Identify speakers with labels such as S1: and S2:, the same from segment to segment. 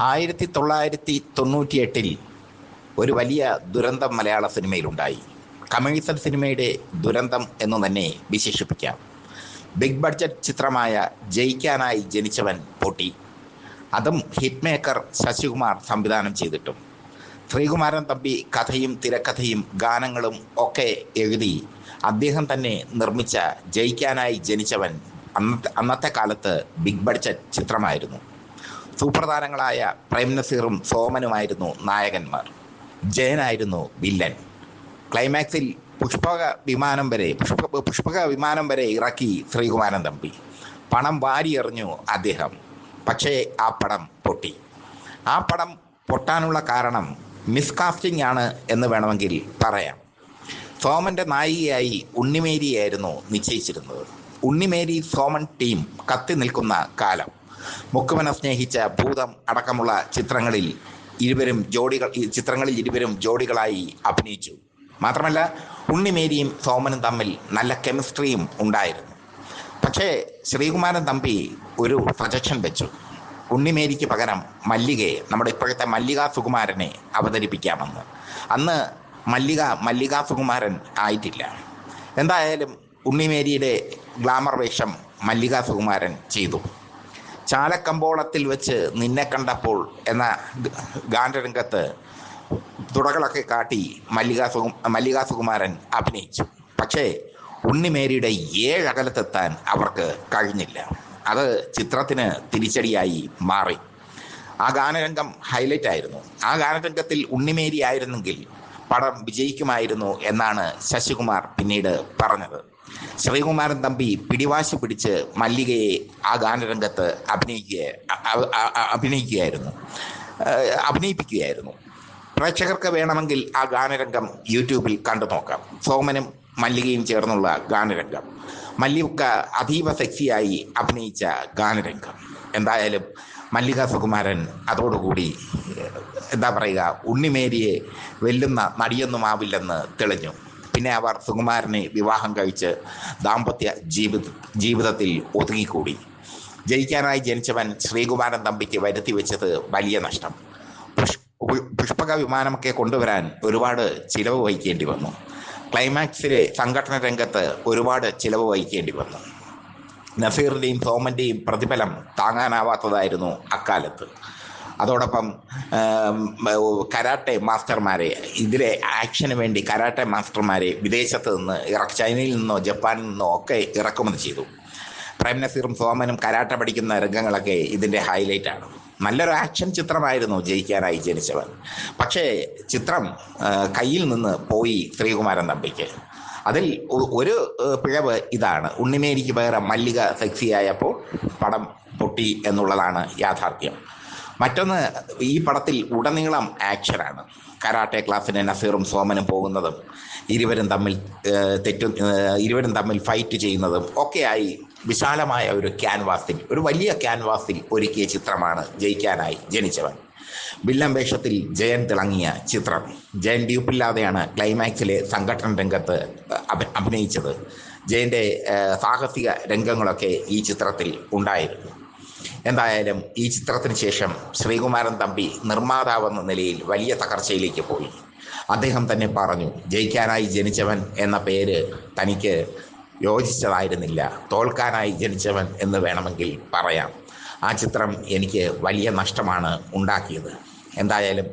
S1: 1998 ഒരു വലിയ ദുരന്തം മലയാള സിനിമയിലുണ്ടായി. കമേഴ്സ്യൽ സിനിമയുടെ ദുരന്തം എന്ന് തന്നെ വിശേഷിപ്പിക്കാം. ബിഗ് ബഡ്ജറ്റ് ചിത്രമായ ജയിക്കാനായി ജനിച്ചവൻ പൊട്ടി. അതും ഹിറ്റ് മേക്കർ ശശികുമാർ സംവിധാനം ചെയ്തിട്ടും. ശ്രീകുമാരൻ തമ്പി കഥയും തിരക്കഥയും ഗാനങ്ങളും ഒക്കെ എഴുതി അദ്ദേഹം തന്നെ നിർമ്മിച്ച ജയിക്കാനായി ജനിച്ചവൻ അന്നത്തെ കാലത്ത് ബിഗ് ബഡ്ജറ്റ് ചിത്രമായിരുന്നു. സൂപ്പർ താരങ്ങളായ പ്രേം നസീറും സോമനുമായിരുന്നു നായകന്മാർ. ജയനായിരുന്നു വില്ലൻ. ക്ലൈമാക്സിൽ പുഷ്പക വിമാനം വരെ ഇറക്കി ശ്രീകുമാരൻ തമ്പി. പണം വാരിയെറിഞ്ഞു അദ്ദേഹം. പക്ഷേ ആ പടം പൊട്ടി. ആ പടം പൊട്ടാനുള്ള കാരണം മിസ്കാസ്റ്റിംഗ് ആണ് എന്ന് വേണമെങ്കിൽ പറയാം. സോമൻ്റെ നായികയായി ഉണ്ണിമേരിയായിരുന്നു നിശ്ചയിച്ചിരുന്നത്. ഉണ്ണിമേരി സോമൻ ടീം കത്തി നിൽക്കുന്ന കാലം. മുക്കുവനെ സ്നേഹിച്ച ഭൂതം അടക്കമുള്ള ചിത്രങ്ങളിൽ ഇരുവരും ജോഡികളായി അഭിനയിച്ചു. മാത്രമല്ല ഉണ്ണിമേരിയും സോമനും തമ്മിൽ നല്ല കെമിസ്ട്രിയും ഉണ്ടായിരുന്നു. പക്ഷേ ശ്രീകുമാരൻ തമ്പി ഒരു സജഷൻ വെച്ചു. ഉണ്ണിമേരിക്ക് പകരം മല്ലികയെ, നമ്മുടെ ഇപ്പോഴത്തെ മല്ലികാ സുകുമാരനെ അവതരിപ്പിക്കാമെന്ന്. അന്ന് മല്ലികാ സുകുമാരൻ ആയിട്ടില്ല. എന്തായാലും ഉണ്ണിമേരിയുടെ ഗ്ലാമർ വേഷം മല്ലികാ സുകുമാരൻ ചെയ്തു. ചാലക്കമ്പോളത്തിൽ വെച്ച് നിന്നെ കണ്ടപ്പോൾ എന്ന ഗാനരംഗത്ത് തുടകളൊക്കെ കാട്ടി മല്ലികാ സുകുമാരൻ അഭിനയിച്ചു. പക്ഷേ ഉണ്ണിമേരിയുടെ 7 അകലത്തെത്താൻ അവർക്ക് കഴിഞ്ഞില്ല. അത് ചിത്രത്തിന് തിരിച്ചടിയായി മാറി. ആ ഗാനരംഗം ഹൈലൈറ്റ് ആയിരുന്നു. ആ ഗാനരംഗത്തിൽ ഉണ്ണിമേരി ആയിരുന്നെങ്കിൽ പടം വിജയിക്കുമായിരുന്നു എന്നാണ് ശശികുമാർ പിന്നീട് പറഞ്ഞത്. ശ്രീകുമാരൻ തമ്പി പിടിവാശി പിടിച്ച് മല്ലികയെ ആ ഗാനരംഗത്ത് അഭിനയിപ്പിക്കുകയായിരുന്നു. പ്രേക്ഷകർക്ക് വേണമെങ്കിൽ ആ ഗാനരംഗം യൂട്യൂബിൽ കണ്ടു നോക്കാം. സോമനും മല്ലികയും ചേർന്നുള്ള ഗാനരംഗം. മല്ലിക അതീവ സെക്സിയായി അഭിനയിച്ച ഗാനരംഗം. എന്തായാലും മല്ലികാ സുകുമാരൻ അതോടുകൂടി ഉണ്ണിമേരിയെ വെല്ലുന്ന നടിയൊന്നുമാവില്ലെന്ന് തെളിഞ്ഞു. പിന്നെ അവർ സുകുമാരനെ വിവാഹം കഴിച്ച് ദാമ്പത്യ ജീവിതത്തിൽ ഒതുങ്ങിക്കൂടി. ജയിക്കാനായി ജനിച്ചവൻ ശ്രീകുമാരൻ തമ്പിക്ക് വരുത്തി വെച്ചത് വലിയ നഷ്ടം. പുഷ്പക വിമാനമൊക്കെ കൊണ്ടുവരാൻ ഒരുപാട് ചിലവ് വഹിക്കേണ്ടി വന്നു. ക്ലൈമാക്സിലെ സംഘടന രംഗത്ത് ഒരുപാട് ചിലവ് വഹിക്കേണ്ടി വന്നു. നസീറിൻ്റെയും സോമൻ്റെയും പ്രതിഫലം താങ്ങാനാവാത്തതായിരുന്നു അക്കാലത്ത്. അതോടൊപ്പം കരാട്ടെ മാസ്റ്റർമാരെ, ഇതിലെ ആക്ഷന് വേണ്ടി കരാട്ടെ മാസ്റ്റർമാരെ വിദേശത്ത് നിന്ന് ചൈനയിൽ നിന്നോ ജപ്പാനിൽ നിന്നോ ഒക്കെ ഇറക്കുമതി ചെയ്തു. പ്രേം നസീറും സോമനും കരാട്ടെ പഠിക്കുന്ന രംഗങ്ങളൊക്കെ ഇതിൻ്റെ ഹൈലൈറ്റാണ്. നല്ലൊരു ആക്ഷൻ ചിത്രമായിരുന്നു ജയിക്കാനായി ജനിച്ചവൻ. പക്ഷേ ചിത്രം കയ്യിൽ നിന്ന് പോയി ശ്രീകുമാരൻ തമ്പിക്ക്. അതിൽ ഒരു പിഴവ് ഇതാണ്: ഉണ്ണിമേരിക്ക് പകരം മല്ലിക സെക്സിയായപ്പോൾ പടം പൊട്ടി എന്നുള്ളതാണ് യാഥാർത്ഥ്യം. മറ്റൊന്ന്, ഈ പടത്തിൽ ഉടനീളം ആക്ഷനാണ്. കരാട്ടെ ക്ലാസ്സിന് നസീറും സോമനും പോകുന്നതും ഇരുവരും തമ്മിൽ ഫൈറ്റ് ചെയ്യുന്നതും ഒക്കെയായി വിശാലമായ ഒരു വലിയ ക്യാൻവാസിൽ ഒരുക്കിയ ചിത്രമാണ് ജയിക്കാനായി ജനിച്ചവൻ. വില്ലൻ വേഷത്തിൽ ജയൻ തിളങ്ങിയ ചിത്രം. ജയൻ ഡ്യൂപ്പില്ലാതെയാണ് ക്ലൈമാക്സിലെ സംഘടന രംഗത്ത് അഭിനയിച്ചത്. ജയൻ്റെ സാഹസിക രംഗങ്ങളൊക്കെ ഈ ചിത്രത്തിൽ ഉണ്ടായിരുന്നു. എന്തായാലും ഈ ചിത്രത്തിന് ശേഷം ശ്രീകുമാരൻ തമ്പി നിർമ്മാതാവെന്ന നിലയിൽ വലിയ തകർച്ചയിലേക്ക് പോയി. അദ്ദേഹം തന്നെ പറഞ്ഞു, ജയിക്കാനായി ജനിച്ചവൻ എന്ന പേര് തനിക്ക് യോജിച്ചതായിരുന്നില്ല, തോൽക്കാനായി ജനിച്ചവൻ എന്ന് വേണമെങ്കിൽ പറയാം. ആ ചിത്രം എനിക്ക് വലിയ നഷ്ടമാണ് ഉണ്ടാക്കിയത്. എന്തായാലും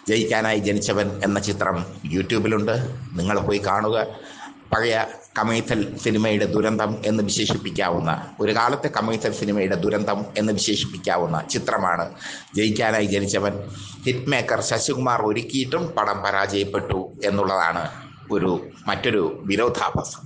S1: ജയിക്കാനായി ജനിച്ചവൻ എന്ന ചിത്രം യൂട്യൂബിലുണ്ട്, നിങ്ങൾ പോയി കാണുക. പഴയ കമേഴ്സ്യൽ സിനിമയുടെ ദുരന്തം എന്ന് വിശേഷിപ്പിക്കാവുന്ന, ഒരു കാലത്തെ കമേഴ്സ്യൽ സിനിമയുടെ ദുരന്തം എന്ന് വിശേഷിപ്പിക്കാവുന്ന ചിത്രമാണ് ജയിക്കാനായി ജനിച്ചവൻ. ഹിറ്റ് മേക്കർ ശശികുമാർ ഒരുക്കിയിട്ടും പടം പരാജയപ്പെട്ടു എന്നുള്ളതാണ് മറ്റൊരു വിരോധാഭാസം.